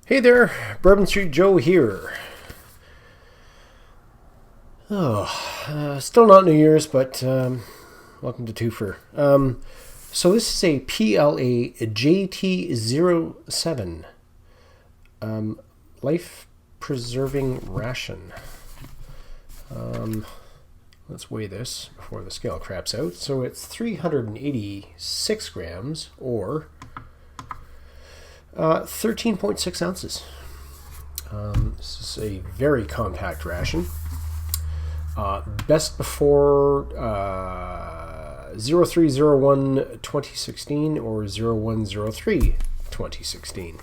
Hey there, Bourbon Street Joe here. Still not New Year's, but welcome to Twofer. So this is a PLA JT-07 life-preserving ration. Let's weigh this before the scale craps out. So it's 386 grams, or 13.6 ounces. This is a very compact ration. Best before 03/01/2016 or 01/03/2016.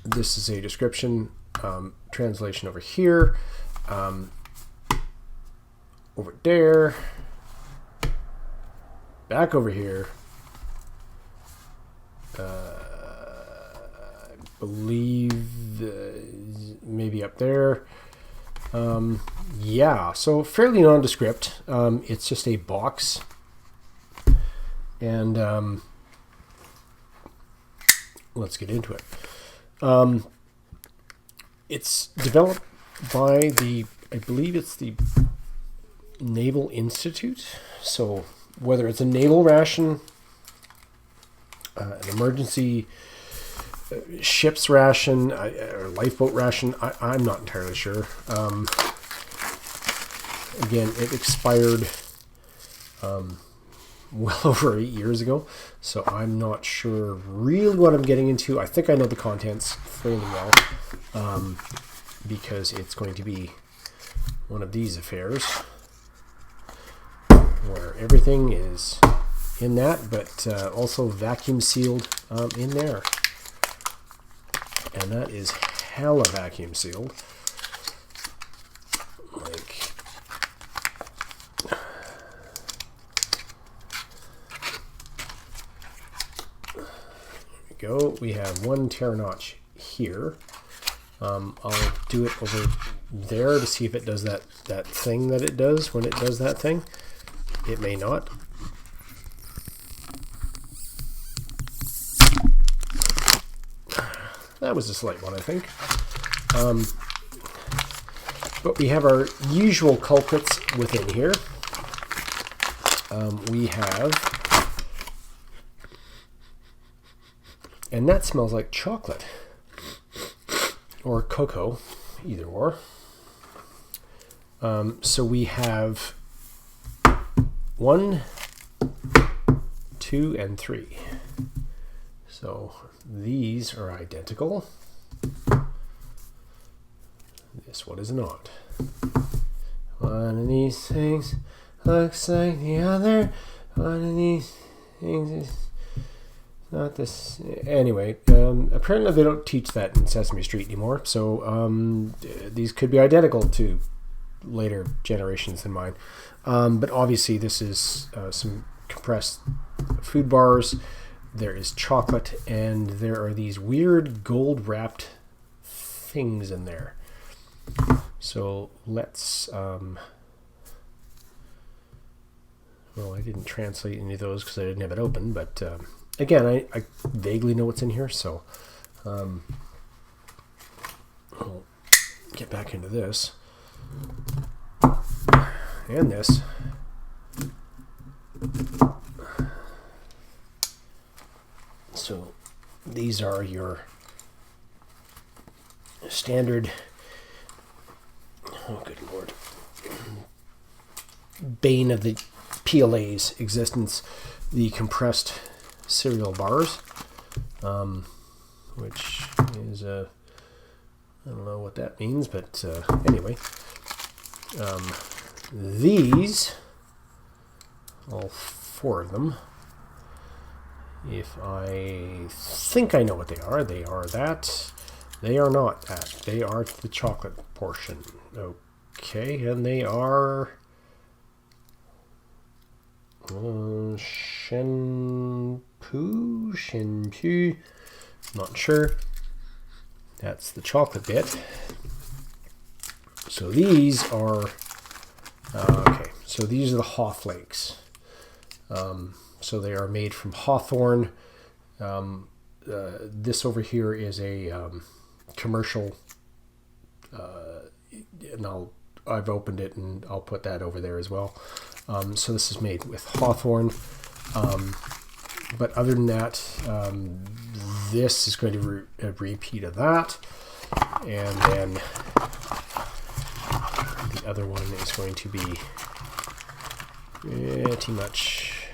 This is a description, translation over here, over there, back over here. I believe maybe up there. Yeah, so fairly nondescript. It's just a box, and let's get into it. It's developed by I believe it's the Naval Institute. So whether it's a naval ration, an emergency ship's ration, or lifeboat ration, I'm not entirely sure. Again, it expired well over 8 years ago, so I'm not sure really what I'm getting into. I think I know the contents fairly well, because it's going to be one of these affairs where everything is in that, but also vacuum sealed in there. And that is hella vacuum sealed. Like, there we go. We have one tear notch here. I'll do it over there to see if it does that thing that it does when it does that thing. It may not. That was a slight one, I think. But we have our usual culprits within here. We have, and that smells like chocolate or cocoa, either or. So we have 1, 2, and 3. So these are identical. This one is not. One of these things looks like the other. One of these things is not this. Anyway, apparently they don't teach that in Sesame Street anymore. So these could be identical to later generations than mine. But obviously this is some compressed food bars. There is chocolate, and there are these weird gold-wrapped things in there. So let's, well, I didn't translate any of those because I didn't have it open, but again, I vaguely know what's in here, so I'll get back into this. And this. So these are your standard, oh good lord, bane of the PLA's existence, the compressed cereal bars, which is, I don't know what that means, but anyway, these, all 4 of them, if I think I know what they are that. They are not that. They are the chocolate portion. Okay, and they are shampoo. Not sure. That's the chocolate bit. So these are okay. So these are the Haw Flakes. So they are made from hawthorn. this over here is a commercial, and I've opened it and I'll put that over there as well. So this is made with Hawthorne. But other than that, this is going to be a repeat of that. And then the other one is going to be pretty much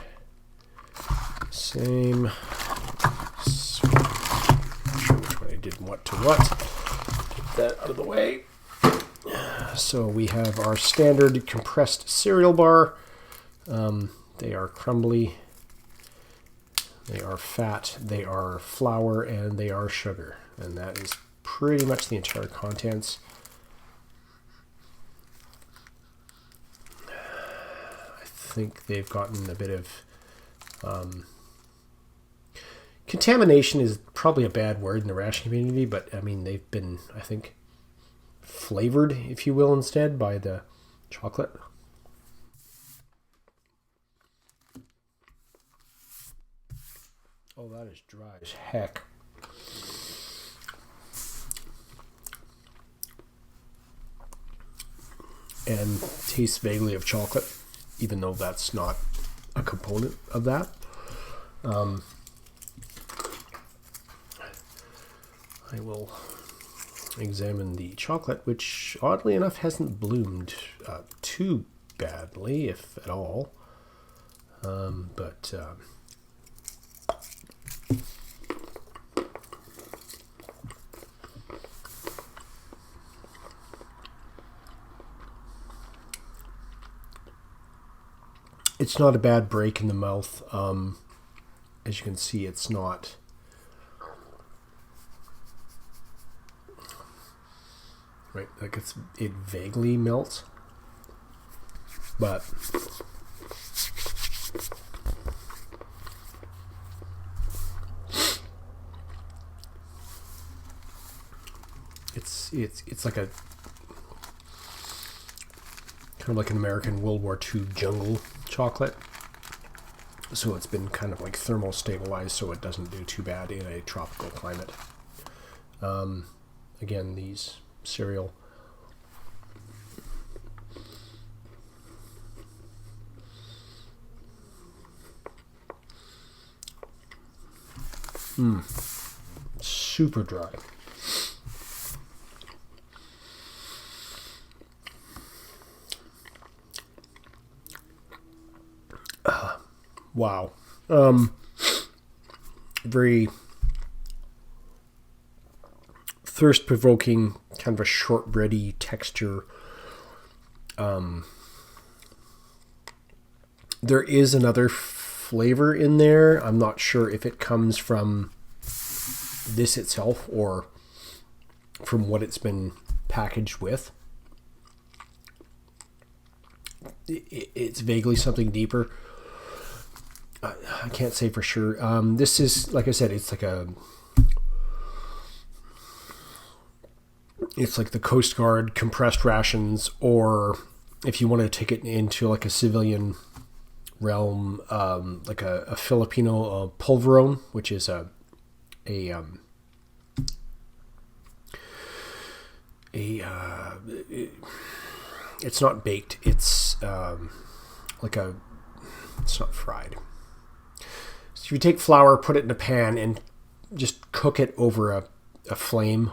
same. Not sure which one I did what to what. Get that out of the way. So we have our standard compressed cereal bar. They are crumbly. They are fat, they are flour, and they are sugar. And that is pretty much the entire contents. I think they've gotten a bit of... contamination is probably a bad word in the ration community, but I mean, they've been, I think, flavored, if you will, instead by the chocolate. Oh, that is dry as heck. And tastes vaguely of chocolate, even though that's not a component of that. I will examine the chocolate, which oddly enough hasn't bloomed too badly, if at all. It's not a bad break in the mouth. As you can see, it's not... Right, like it vaguely melts, but it's like a kind of like an American World War II jungle chocolate. So it's been kind of like thermal stabilized, so it doesn't do too bad in a tropical climate. Again, these cereal. Super dry. Wow. Very thirst-provoking, kind of a shortbready texture. There is another flavor in there. I'm not sure if it comes from this itself or from what it's been packaged with. It's vaguely something deeper. I can't say for sure. This is, like I said, it's like the Coast Guard compressed rations, or if you want to take it into like a civilian realm, like a Filipino pulveron, which is it's not baked. It's it's not fried. So you take flour, put it in a pan, and just cook it over a flame.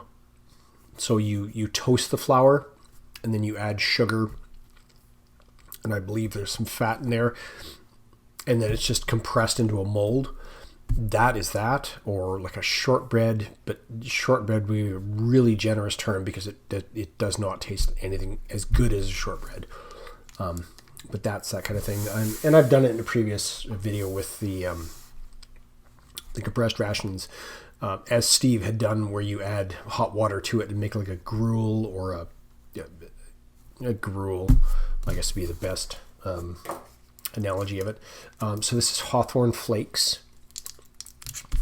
So you toast the flour, and then you add sugar, and I believe there's some fat in there, and then it's just compressed into a mold. That is that, or like a shortbread, but shortbread would be a really generous term because it does not taste anything as good as a shortbread. But that's that kind of thing, and I've done it in a previous video with the compressed rations, as Steve had done, where you add hot water to it and make like a gruel, or a gruel, I guess, to be the best analogy of it. So this is Hawthorne Flakes.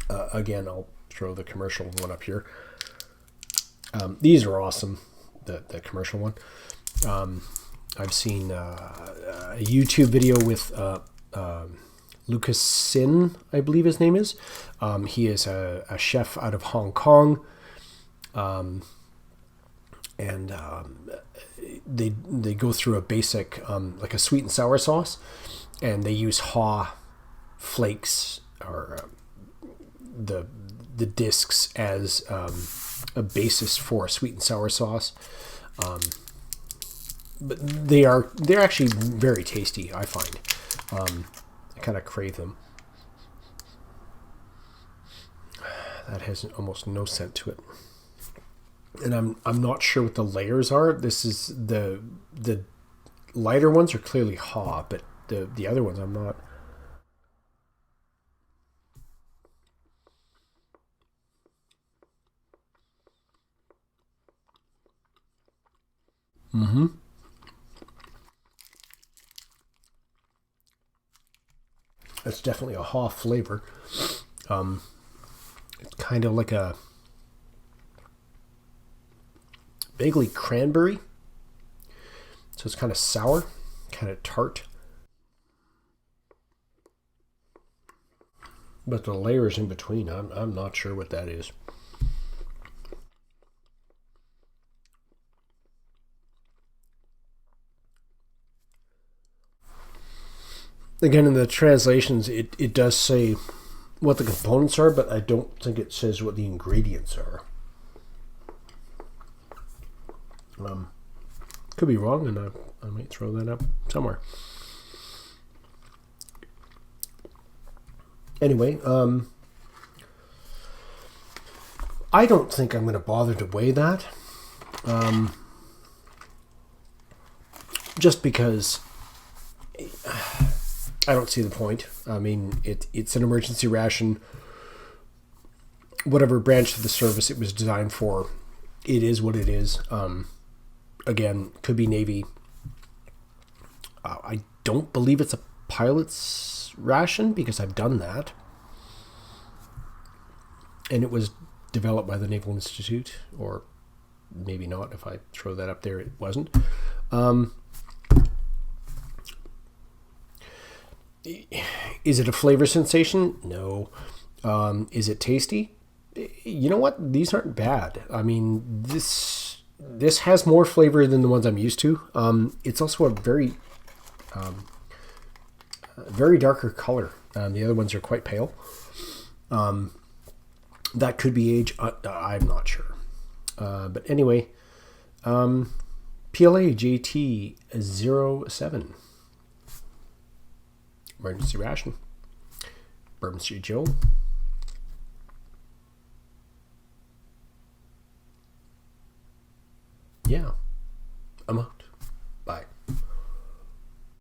Again, I'll throw the commercial one up here. These are awesome, the commercial one. I've seen a YouTube video with Lucas Sin, I believe his name is. He is a chef out of Hong Kong. They go through a basic like a sweet and sour sauce, and they use haw flakes or the discs as a basis for a sweet and sour sauce. But they're actually very tasty, I find. I kind of crave them. That has almost no scent to it. And I'm not sure what the layers are. This is the lighter ones are clearly haw, but the other ones I'm not. Mm-hmm. It's definitely a haw flavor. It's kind of like a vaguely cranberry. So it's kind of sour, kind of tart. But the layers in between, I'm not sure what that is. Again, in the translations, it does say what the components are, but I don't think it says what the ingredients are. Could be wrong, and I might throw that up somewhere. Anyway, I don't think I'm going to bother to weigh that. Just because I don't see the point. I mean, it's an emergency ration. Whatever branch of the service it was designed for, it is what it is. Again, could be Navy. I don't believe it's a pilot's ration because I've done that. And it was developed by the Naval Institute, or maybe not. If I throw that up there, it wasn't. Is it a flavor sensation? No. Is it tasty? You know what? These aren't bad. I mean, this has more flavor than the ones I'm used to. It's also a very darker color. The other ones are quite pale. That could be age. I'm not sure. But anyway, PLA JT-07. Emergency ration. Bourbon Street Joe. Yeah. I'm a